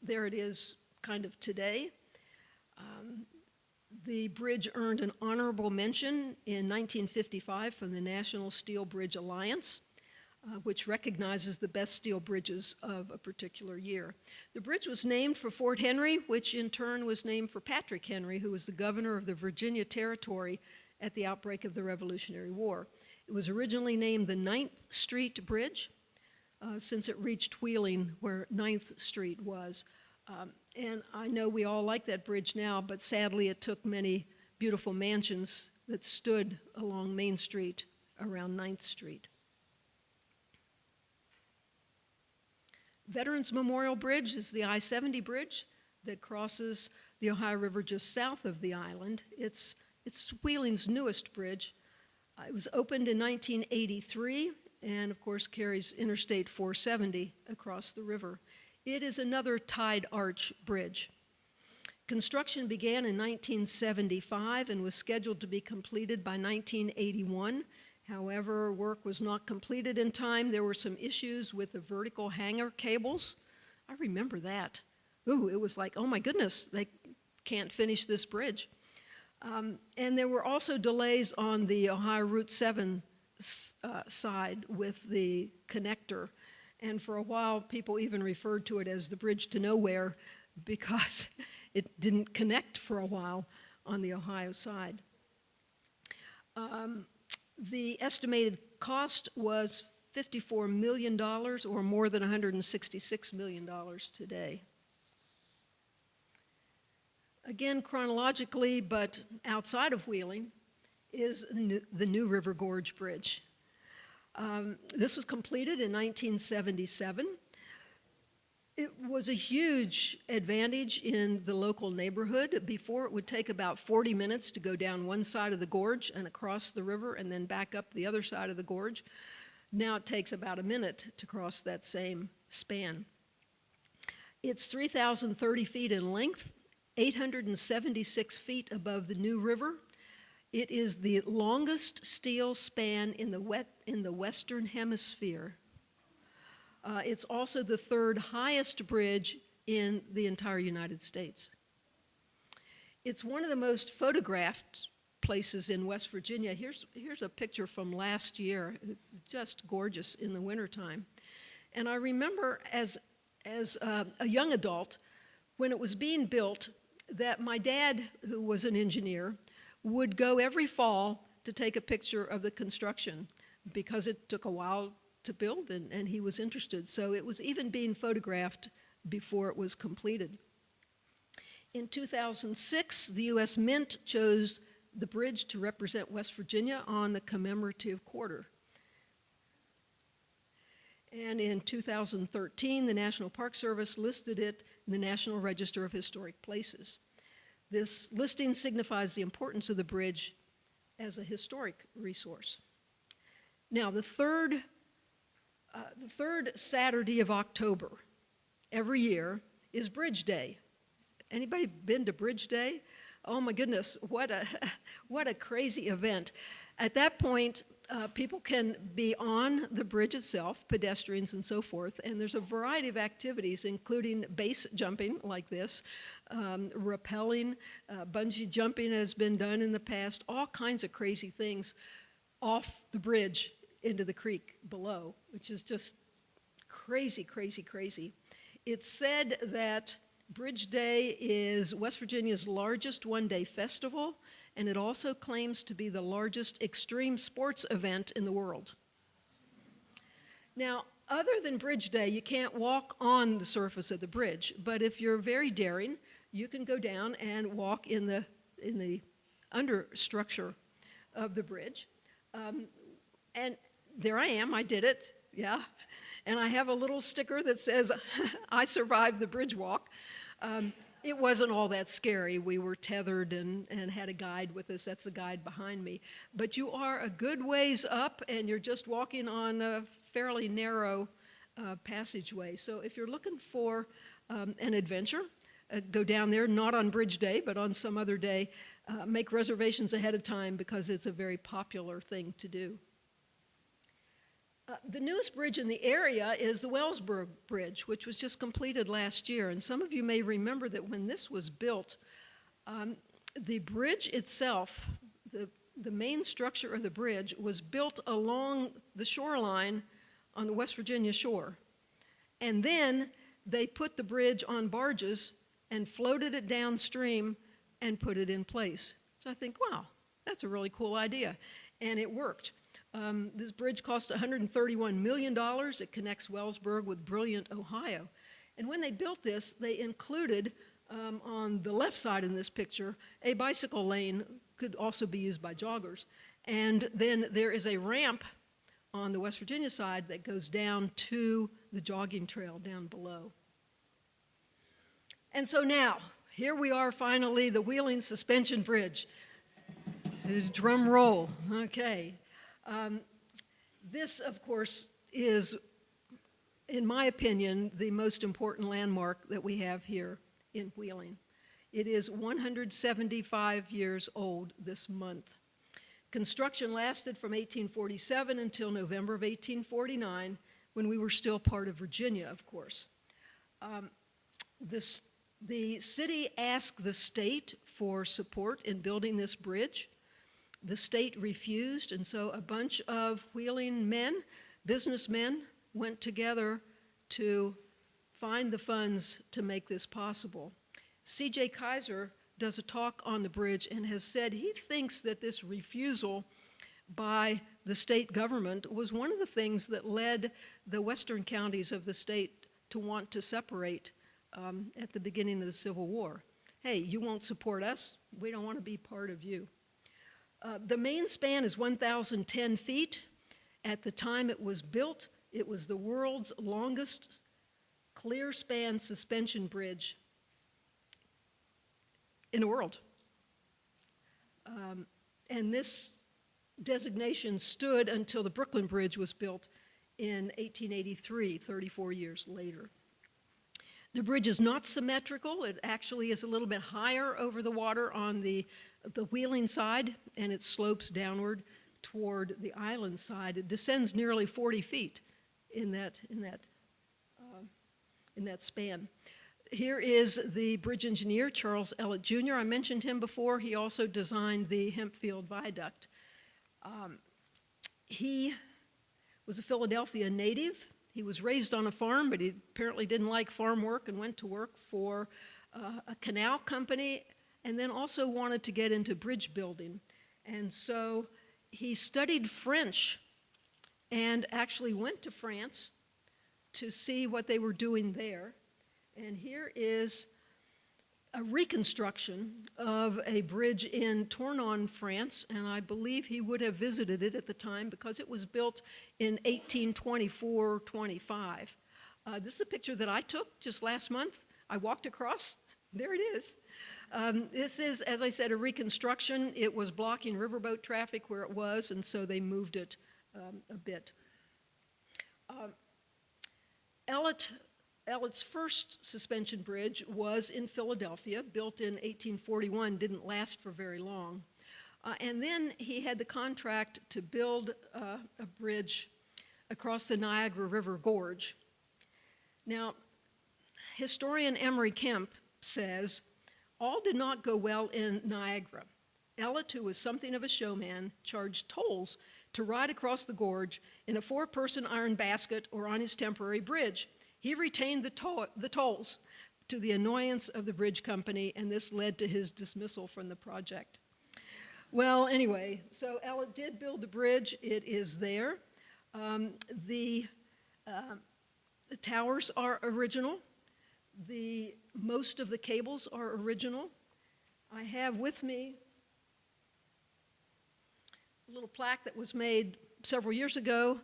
Speaker 2: There it is kind of today. The bridge earned an honorable mention in 1955 from the National Steel Bridge Alliance, which recognizes the best steel bridges of a particular year. The bridge was named for Fort Henry, which in turn was named for Patrick Henry, who was the governor of the Virginia Territory at the outbreak of the Revolutionary War. It was originally named the 9th Street Bridge, since it reached Wheeling, where 9th Street was. And I know we all like that bridge now, but sadly it took many beautiful mansions that stood along Main Street around 9th Street. Veterans Memorial Bridge is the I-70 bridge that crosses the Ohio River just south of the island. It's Wheeling's newest bridge. It was opened in 1983 and, of course, carries Interstate 470 across the river. It is another tied arch bridge. Construction began in 1975 and was scheduled to be completed by 1981. However, work was not completed in time. There were some issues with the vertical hanger cables. I remember that. Ooh, it was like, oh my goodness, they can't finish this bridge. And there were also delays on the Ohio Route 7 side with the connector. And for a while, people even referred to it as the bridge to nowhere because it didn't connect for a while on the Ohio side. The estimated cost was $54 million, or more than $166 million today. Again, chronologically, but outside of Wheeling, is the new River Gorge Bridge. This was completed in 1977. It was a huge advantage in the local neighborhood. Before, it would take about 40 minutes to go down one side of the gorge and across the river and then back up the other side of the gorge. Now it takes about a minute to cross that same span. It's 3,030 feet in length, 876 feet above the New River. It is the longest steel span in the Western Hemisphere. It's also the third highest bridge in the entire United States. It's one of the most photographed places in West Virginia. Here's a picture from last year. It's just gorgeous in the wintertime. And I remember as a young adult, when it was being built, that my dad, who was an engineer, would go every fall to take a picture of the construction because it took a while to build, and he was interested. So it was even being photographed before it was completed. In 2006, the U.S. Mint chose the bridge to represent West Virginia on the commemorative quarter. And in 2013, the National Park Service listed it in the National Register of Historic Places. This listing signifies the importance of the bridge as a historic resource. Now, the third Saturday of October every year is Bridge Day. Anybody been to Bridge Day? Oh my goodness, what a what a crazy event. At that point, people can be on the bridge itself, pedestrians and so forth, and there's a variety of activities, including base jumping like this, rappelling, bungee jumping has been done in the past, all kinds of crazy things off the bridge into the creek below, which is just crazy, crazy, crazy. It's said that Bridge Day is West Virginia's largest one-day festival, and it also claims to be the largest extreme sports event in the world. Now, other than Bridge Day, you can't walk on the surface of the bridge, but if you're very daring, you can go down and walk in the understructure of the bridge. And there I am, I did it, yeah. And I have a little sticker that says, I survived the bridge walk. It wasn't all that scary. We were tethered and had a guide with us. That's the guide behind me. But you are a good ways up, and you're just walking on a fairly narrow passageway. So if you're looking for an adventure, go down there, not on Bridge Day, but on some other day. Make reservations ahead of time because it's a very popular thing to do. The newest bridge in the area is the Wellsburg Bridge, which was just completed last year. And some of you may remember that when this was built, the bridge itself, the main structure of the bridge, was built along the shoreline on the West Virginia shore. And then they put the bridge on barges and floated it downstream and put it in place. So I think, wow, that's a really cool idea. And it worked. This bridge cost $131 million. It connects Wellsburg with Brilliant, Ohio. And when they built this, they included, on the left side in this picture, a bicycle lane, could also be used by joggers. And then there is a ramp on the West Virginia side that goes down to the jogging trail down below. And so now, here we are finally, the Wheeling Suspension Bridge. Drum roll, okay. This, of course, is, in my opinion, the most important landmark that we have here in Wheeling. It is 175 years old this month. Construction lasted from 1847 until November of 1849, when we were still part of Virginia, of course. The city asked the state for support in building this bridge. The state refused, and so a bunch of Wheeling men, businessmen, went together to find the funds to make this possible. C.J. Kaiser does a talk on the bridge and has said he thinks that this refusal by the state government was one of the things that led the western counties of the state to want to separate at the beginning of the Civil War. Hey, you won't support us? We don't want to be part of you. The main span is 1,010 feet. At the time it was built, it was the world's longest clear span suspension bridge in the world. And this designation stood until the Brooklyn Bridge was built in 1883, 34 years later. The bridge is not symmetrical. It actually is a little bit higher over the water on the Wheeling side, and it slopes downward toward the island side. It descends nearly 40 feet in that span. Here is the bridge engineer, Charles Ellett Jr. I mentioned him before. He also designed the Hempfield Viaduct. He was a Philadelphia native. He was raised on a farm, but he apparently didn't like farm work and went to work for a canal company, and then also wanted to get into bridge building. And so he studied French and actually went to France to see what they were doing there. And here is a reconstruction of a bridge in Tournon, France, and I believe he would have visited it at the time because it was built in 1824-25. This is a picture that I took just last month. I walked across. There it is. This is, as I said, a reconstruction. It was blocking riverboat traffic where it was, and so they moved it a bit. Ellett Ellet's first suspension bridge was in Philadelphia, built in 1841, didn't last for very long. And then he had the contract to build a bridge across the Niagara River Gorge. Now, historian Emery Kemp says, all did not go well in Niagara. Ellet, who was something of a showman, charged tolls to ride across the gorge in a 4-person iron basket or on his temporary bridge. He retained the tolls to the annoyance of the bridge company, and this led to his dismissal from the project. Well, anyway, so Ellet did build the bridge. It is there. The towers are original. Most of the cables are original. I have with me a little plaque that was made several years ago.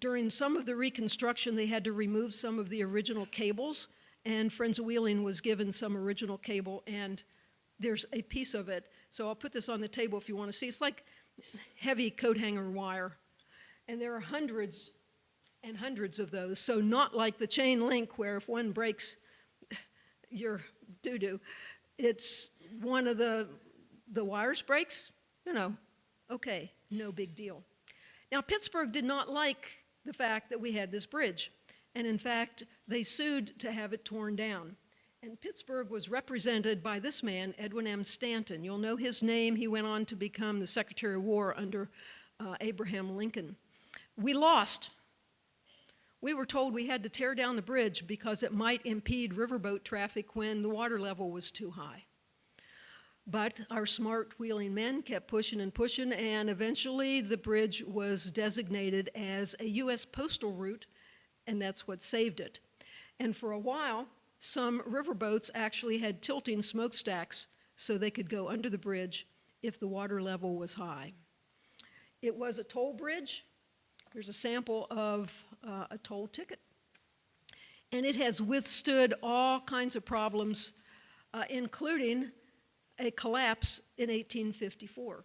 Speaker 2: During some of the reconstruction, they had to remove some of the original cables, and Friends of Wheeling was given some original cable, and there's a piece of it. So I'll put this on the table if you want to see. It's like heavy coat hanger wire, and there are hundreds and hundreds of those. So not like the chain link where if one breaks, your doo-doo. It's one of the wires breaks, okay, no big deal. Now, Pittsburgh did not like the fact that we had this bridge, and in fact, they sued to have it torn down. And Pittsburgh was represented by this man, Edwin M. Stanton. You'll know his name. He went on to become the Secretary of War under Abraham Lincoln. We lost. We were told we had to tear down the bridge because it might impede riverboat traffic when the water level was too high. But our smart Wheeling men kept pushing and pushing, and eventually the bridge was designated as a U.S. postal route, and that's what saved it. And for a while, some riverboats actually had tilting smokestacks so they could go under the bridge if the water level was high. It was a toll bridge. Here's a sample of a toll ticket. And it has withstood all kinds of problems, including a collapse in 1854.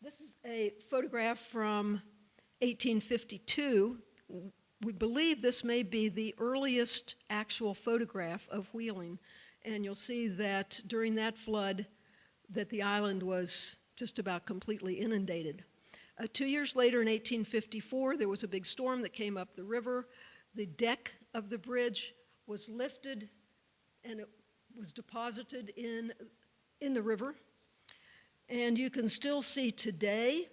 Speaker 2: This is a photograph from 1852. We believe this may be the earliest actual photograph of Wheeling, and you'll see that during that flood that the island was just about completely inundated. 2 years later, in 1854, there was a big storm that came up the river. The deck of the bridge was lifted, and it was deposited in the river. And you can still see today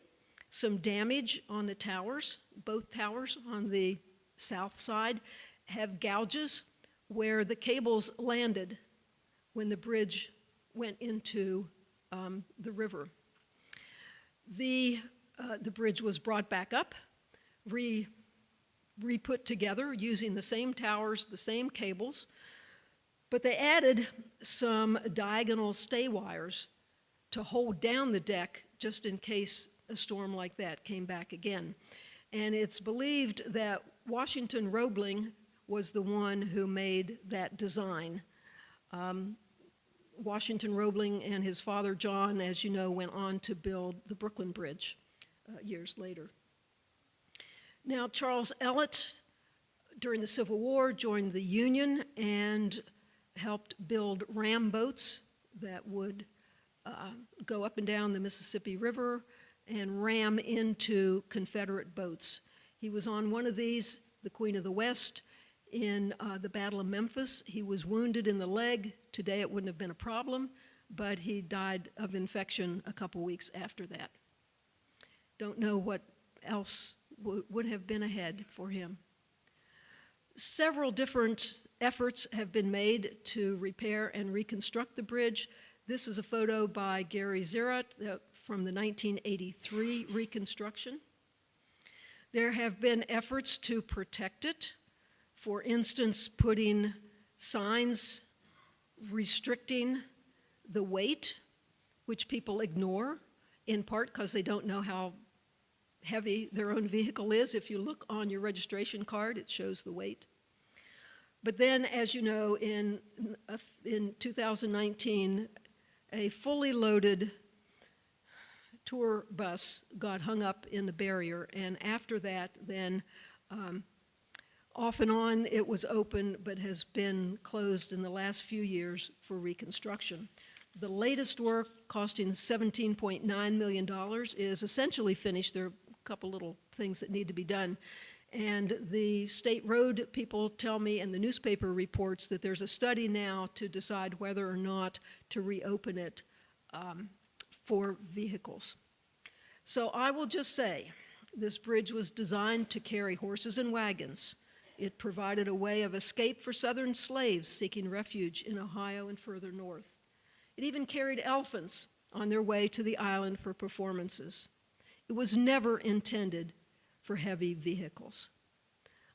Speaker 2: some damage on the towers. Both towers on the south side have gouges where the cables landed when the bridge went into the river. The bridge was brought back up, re-put together using the same towers, the same cables, but they added some diagonal stay wires to hold down the deck just in case a storm like that came back again. And it's believed that Washington Roebling was the one who made that design. Washington Roebling and his father John, as you know, went on to build the Brooklyn Bridge years later. Now, Charles Ellet, during the Civil War, joined the Union and helped build ram boats that would go up and down the Mississippi River and ram into Confederate boats. He was on one of these, the Queen of the West, in the Battle of Memphis. He was wounded in the leg. Today it wouldn't have been a problem, but he died of infection a couple weeks after that. Don't know what else would have been ahead for him. Several different efforts have been made to repair and reconstruct the bridge. This is a photo by Gary Zerott from the 1983 reconstruction. There have been efforts to protect it. For instance, putting signs restricting the weight, which people ignore, in part because they don't know how heavy their own vehicle is. If you look on your registration card, it shows the weight. But then, as you know, in 2019, a fully loaded tour bus got hung up in the barrier, and after that, then Off and on, it was open but has been closed in the last few years for reconstruction. The latest work, costing $17.9 million, is essentially finished. There are a couple little things that need to be done. And the state road people tell me, and the newspaper reports, that there's a study now to decide whether or not to reopen it for vehicles. So I will just say, this bridge was designed to carry horses and wagons. It provided a way of escape for Southern slaves seeking refuge in Ohio and further north. It even carried elephants on their way to the island for performances. It was never intended for heavy vehicles.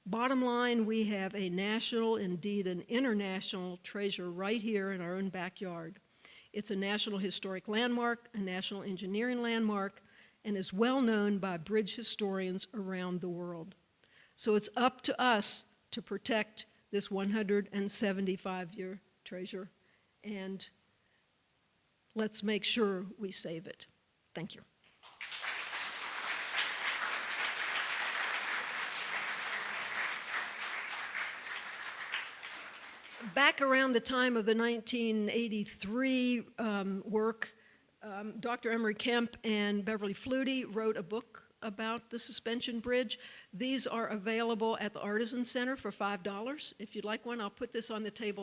Speaker 2: Bottom line, we have a national, indeed an international treasure right here in our own backyard. It's a National Historic Landmark, a National Engineering Landmark, and is well known by bridge historians around the world. So it's up to us to protect this 175-year treasure, and let's make sure we save it. Thank you. Back around the time of the 1983 work, Dr. Emery Kemp and Beverly Flutie wrote a book about the suspension bridge. These are available at the Artisan Center for $5. If you'd like one, I'll put this on the table.